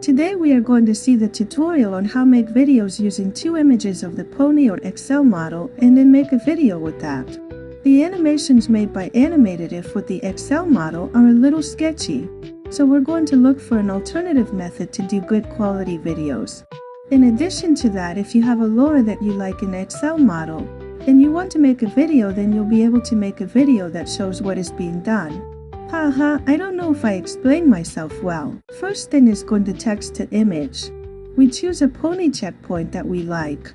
Today we are going to see the tutorial on how make videos using two images of the pony or XL model and then make a video with that. The animations made by Animated If with the XL model are a little sketchy, so we're going to look for an alternative method to do good quality videos. In addition to that, if you have a Laura that you like in XL model, and you want to make a video, then you'll be able to make a video that shows what is being done. Haha, I don't know if I explained myself well. First thing is going to text to image. We choose a pony checkpoint that we like.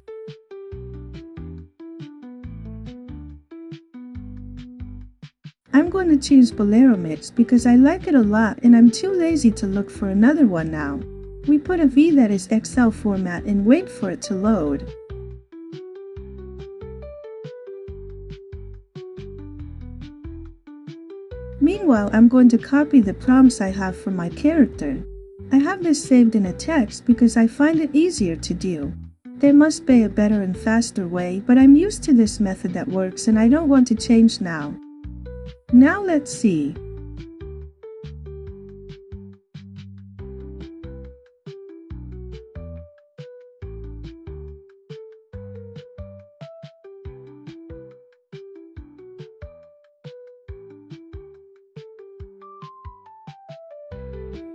I'm going to choose Bolero Mix because I like it a lot and I'm too lazy to look for another one now. We put a V that is XL format and wait for it to load. Meanwhile, I'm going to copy the prompts I have for my character. I have this saved in a text because I find it easier to do. There must be a better and faster way, but I'm used to this method that works and I don't want to change now. Now let's see.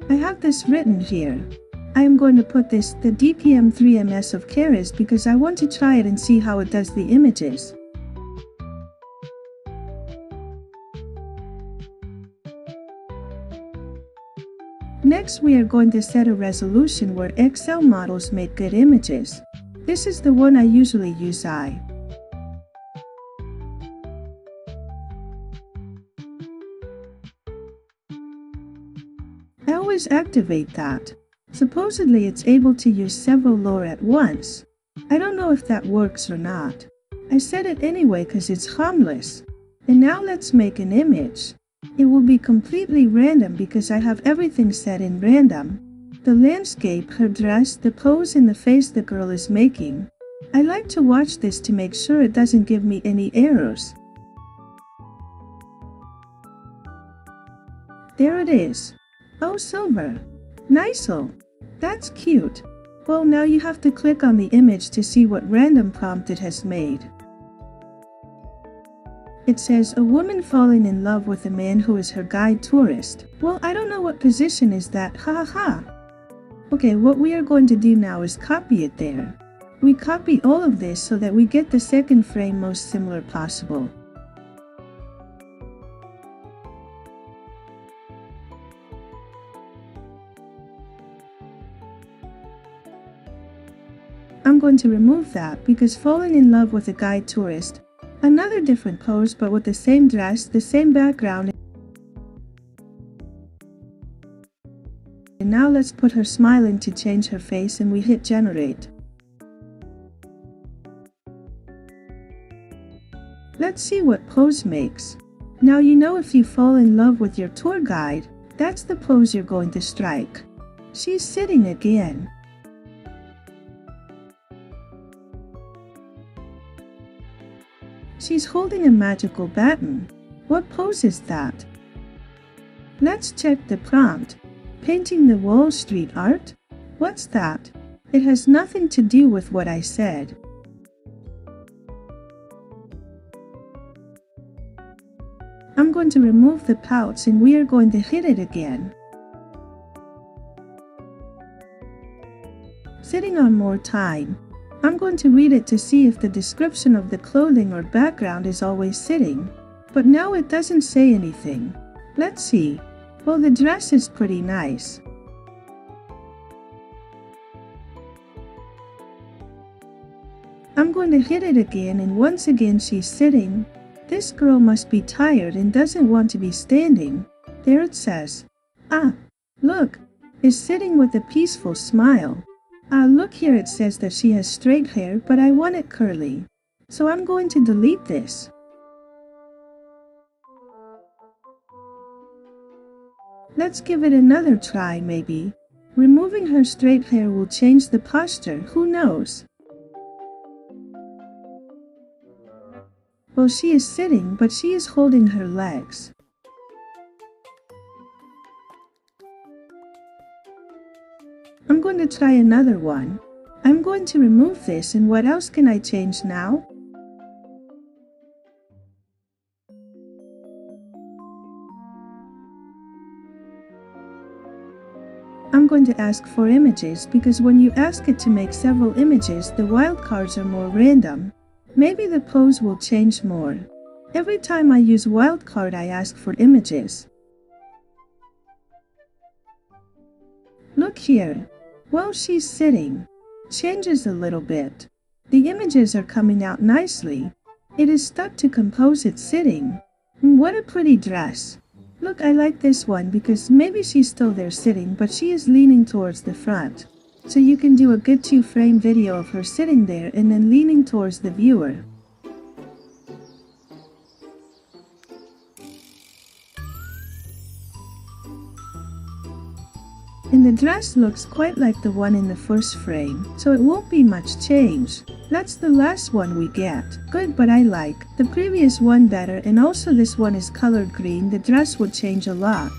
I have this written here. I am going to put this the DPM 3ms of Keras because I want to try it and see how it does the images. Next we are going to set a resolution where XL models make good images. This is the one I usually use. I always activate that. Supposedly it's able to use several lore at once. I don't know if that works or not. I set it anyway because it's harmless. And now let's make an image. It will be completely random because I have everything set in random. The landscape, her dress, the pose and the face the girl is making. I like to watch this to make sure it doesn't give me any errors. There it is. Oh, silver. Nice-o. That's cute. Well, now you have to click on the image to see what random prompt it has made. It says, a woman falling in love with a man who is her guide tourist. Well, I don't know what position is that, ha. Okay, what we are going to do now is copy it there. We copy all of this so that we get the second frame most similar possible. I'm going to remove that because falling in love with a guide tourist, another different pose but with the same dress, the same background. And now let's put her smiling to change her face and we hit generate. Let's see what pose makes. Now you know if you fall in love with your tour guide, that's the pose you're going to strike. She's sitting again. She's holding a magical baton. What pose is that? Let's check the prompt. Painting the Wall Street art? What's that? It has nothing to do with what I said. I'm going to remove the pouts and we are going to hit it again. Sitting on more time. I'm going to read it to see if the description of the clothing or background is always sitting. But now it doesn't say anything. Let's see. Well, the dress is pretty nice. I'm going to hit it again and once again she's sitting. This girl must be tired and doesn't want to be standing. There it says. Ah, look, is sitting with a peaceful smile. Look here, it says that she has straight hair, but I want it curly. So I'm going to delete this. Let's give it another try maybe. Removing her straight hair will change the posture, who knows? Well, she is sitting, but she is holding her legs. I'm going to try another one. I'm going to remove this, and what else can I change now? I'm going to ask for images because when you ask it to make several images, the wildcards are more random. Maybe the pose will change more. Every time I use wildcard, I ask for images. Look here. While she's sitting, changes a little bit. The images are coming out nicely. It is stuck to compose it sitting. What a pretty dress. Look, I like this one because maybe she's still there sitting, but she is leaning towards the front. So you can do a good 2-frame video of her sitting there and then leaning towards the viewer. And the dress looks quite like the one in the first frame, so it won't be much change. That's the last one we get. Good, but I like the previous one better, and also this one is colored green. The dress would change a lot.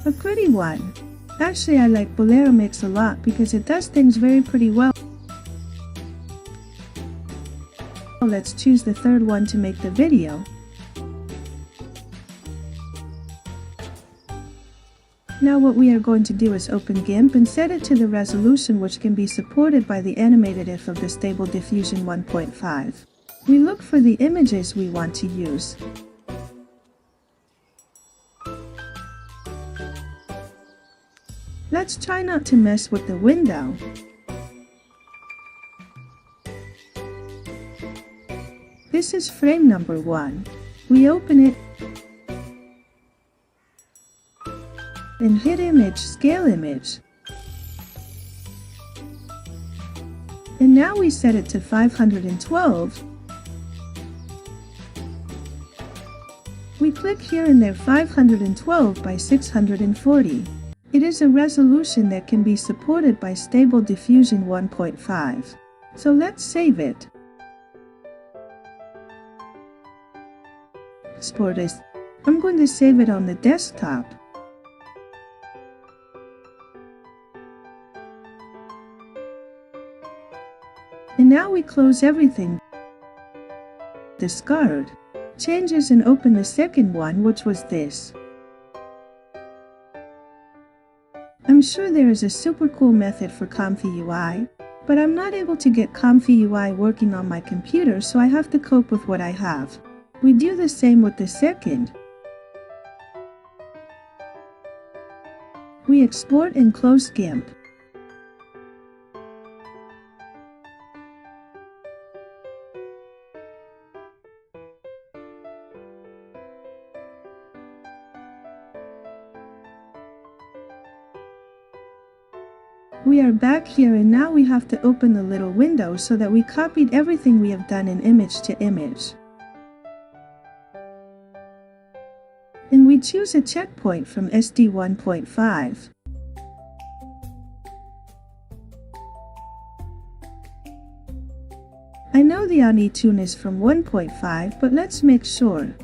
A pretty one. Actually, I like Bolero Mix a lot because it does things very pretty well. Let's choose the third one to make the video. Now what we are going to do is open GIMP and set it to the resolution which can be supported by the animated if of the Stable Diffusion 1.5. We look for the images we want to use. Let's try not to mess with the window. This is frame number 1. We open it and hit Image, Scale Image. And now we set it to 512. We click here and there 512 by 640. It is a resolution that can be supported by Stable Diffusion 1.5. So let's save it. Export as. I'm going to save it on the desktop. And now we close everything, discard, changes, and open the second one, which was this. I'm sure there is a super cool method for Comfy UI, but I'm not able to get Comfy UI working on my computer, so I have to cope with what I have. We do the same with the second. We export and close GIMP. We are back here, and now we have to open the little window so that we copied everything we have done in image to image. And we choose a checkpoint from SD 1.5. I know the Ani tune is from 1.5, but let's make sure.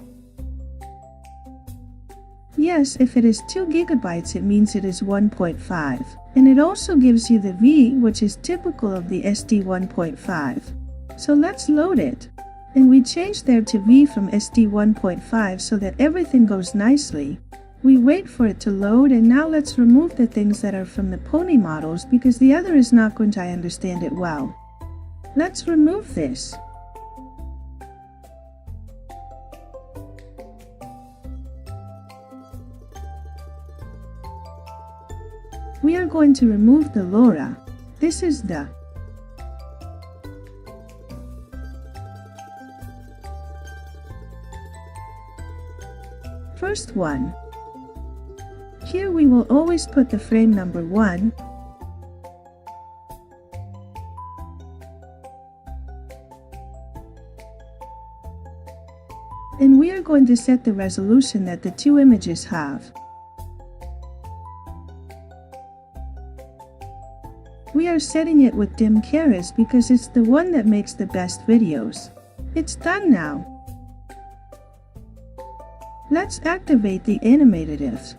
Yes, if it is 2 GB, it means it is 1.5. And it also gives you the V, which is typical of the SD 1.5. So let's load it. And we change there to V from SD 1.5 so that everything goes nicely. We wait for it to load, and now let's remove the things that are from the pony models because the other is not going to understand it well. Let's remove this. We are going to remove the Laura. This is the first one. Here we will always put the frame number 1. And we are going to set the resolution that the 2 images have. We are setting it with dim Keras because it's the one that makes the best videos. It's done now. Let's activate the animated if.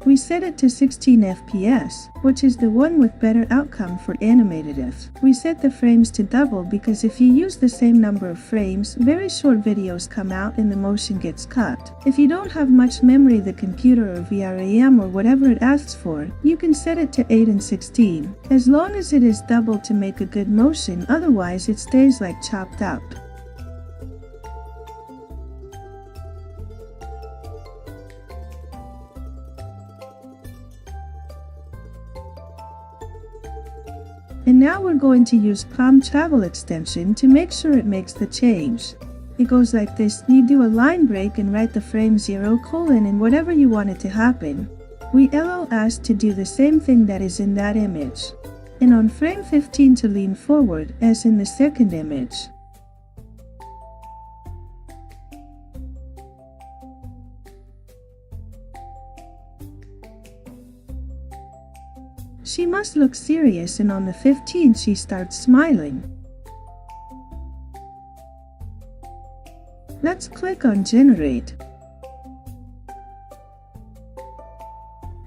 We set it to 16 FPS, which is the one with better outcome for animated if. We set the frames to double because if you use the same number of frames, very short videos come out and the motion gets cut. If you don't have much memory, the computer or VRAM or whatever it asks for, you can set it to 8 and 16, as long as it is doubled to make a good motion, otherwise it stays like chopped up. And now we're going to use Palm Travel extension to make sure it makes the change. It goes like this: you do a line break and write the frame 0, and whatever you want it to happen. We asked to do the same thing that is in that image. And on frame 15 to lean forward, as in the second image. She must look serious, and on the 15th she starts smiling. Let's click on Generate.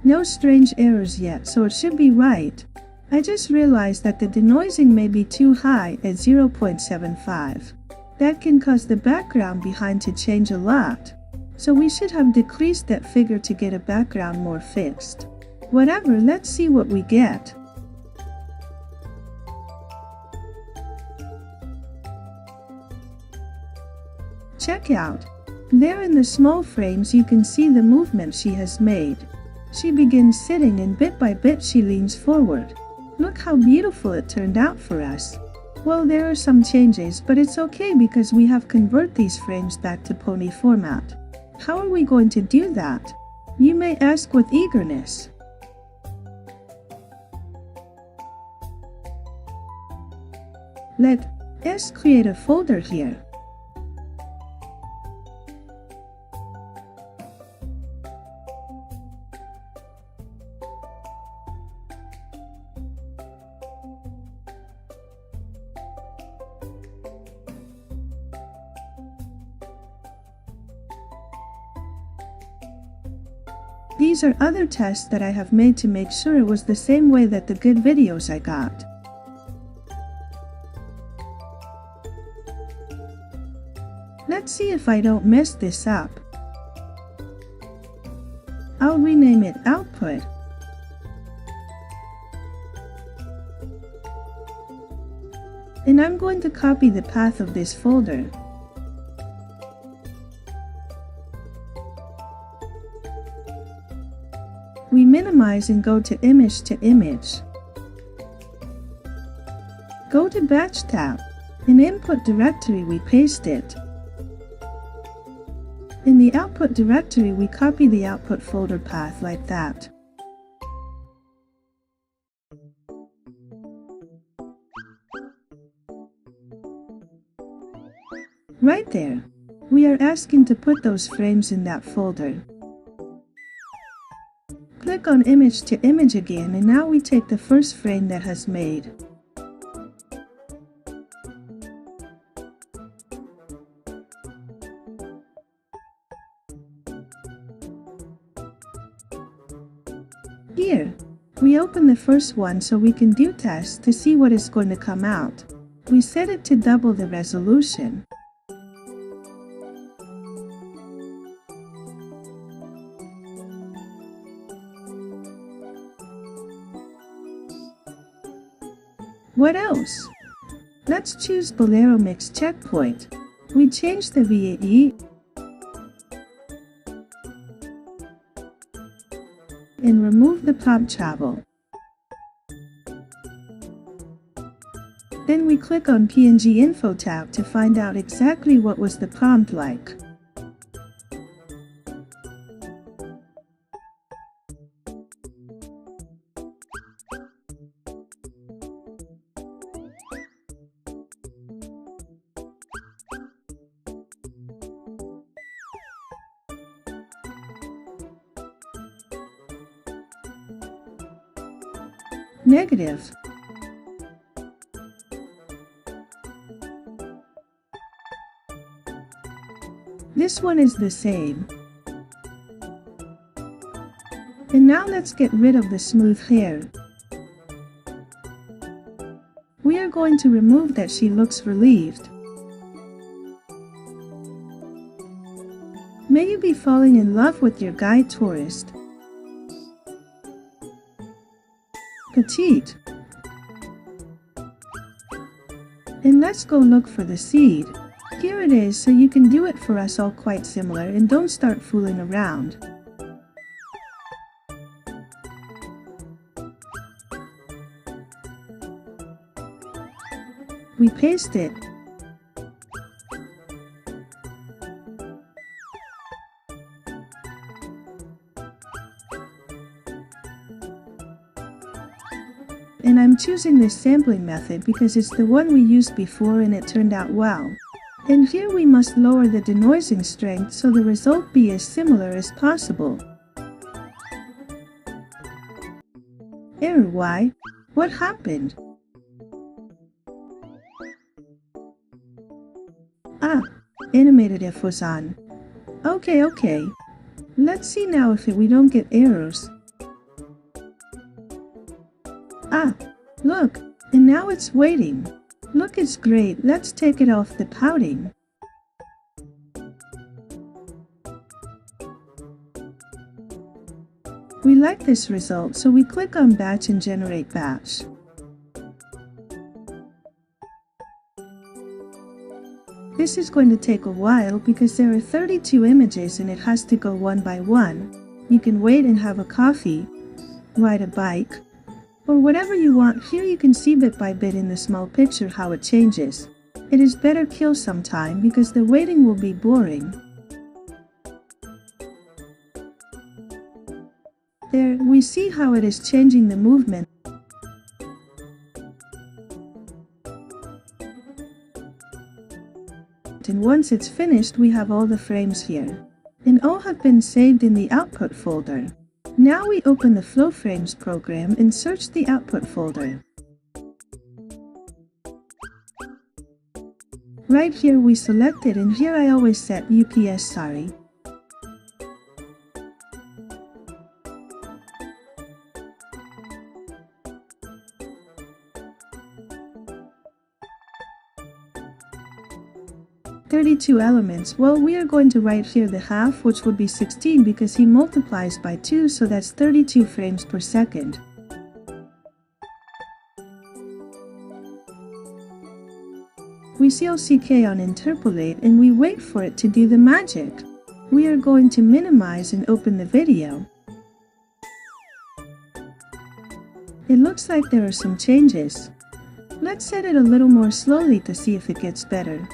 No strange errors yet, so it should be right. I just realized that the denoising may be too high at 0.75. That can cause the background behind to change a lot. So we should have decreased that figure to get a background more fixed. Whatever, let's see what we get. Check out. There in the small frames you can see the movement she has made. She begins sitting and bit by bit she leans forward. Look how beautiful it turned out for us. Well, there are some changes, but it's okay because we have converted these frames back to pony format. How are we going to do that? You may ask with eagerness. Let's create a folder here. These are other tests that I have made to make sure it was the same way that the good videos I got. Let's see if I don't mess this up. I'll rename it Output. And I'm going to copy the path of this folder. We minimize and go to Image to Image. Go to Batch tab. In Input directory we paste it. In the Output directory we copy the output folder path like that. Right there. We are asking to put those frames in that folder. Click on Image to Image again, and now we take the first frame that has made. Here, we open the first one so we can do tests to see what is going to come out. We set it to double the resolution. What else? Let's choose Bolero Mix Checkpoint. We change the VAE and remove the prompt travel. Then we click on PNG Info tab to find out exactly what was the prompt like. Negative. This one is the same. And now let's get rid of the smooth hair. We are going to remove that she looks relieved. May you be falling in love with your guy tourist. Petite. And let's go look for the seed. Here it is, so you can do it for us all quite similar and don't start fooling around. We paste it. And I'm choosing this sampling method because it's the one we used before and it turned out well. And here we must lower the denoising strength so the result be as similar as possible. Error, why? What happened? Ah, animated if was on. Okay. Let's see now if we don't get errors. Ah, look, and now it's waiting. Look, it's great. Let's take it off the pouting. We like this result, so we click on Batch and generate batch. This is going to take a while because there are 32 images and it has to go one by one. You can wait and have a coffee, ride a bike, or whatever you want. Here you can see bit by bit in the small picture how it changes. It is better kill some time because the waiting will be boring. There, we see how it is changing the movement. And once it's finished, we have all the frames here. And all have been saved in the output folder. Now we open the Flow Frames program and search the output folder. Right here we select it, and here I always set UPS sorry. "32 elements, well, we are going to write here the half, which would be 16 because he multiplies by 2, so that's 32 frames per second. We CLCK on interpolate and we wait for it to do the magic. We are going to minimize and open the video. It looks like there are some changes. Let's set it a little more slowly to see if it gets better.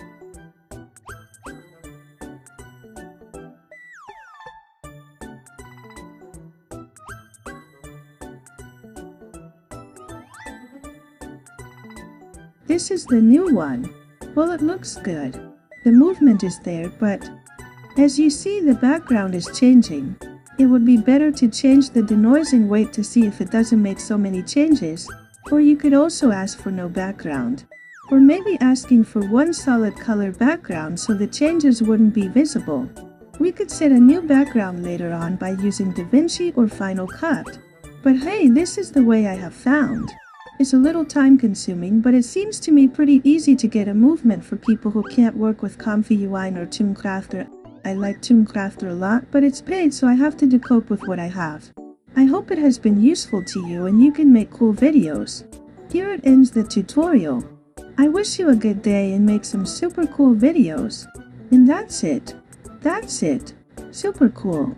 This is the new one. Well, it looks good. The movement is there, but as you see, the background is changing. It would be better to change the denoising weight to see if it doesn't make so many changes. Or you could also ask for no background. Or maybe asking for one solid color background so the changes wouldn't be visible. We could set a new background later on by using DaVinci or Final Cut. But hey, this is the way I have found. It's a little time consuming, but it seems to me pretty easy to get a movement for people who can't work with Comfy UI or Toon-Crafter. I like Toon-Crafter a lot, but it's paid, so I have to cope with what I have. I hope it has been useful to you and you can make cool videos. Here it ends the tutorial. I wish you a good day and make some super cool videos. And that's it. Super cool.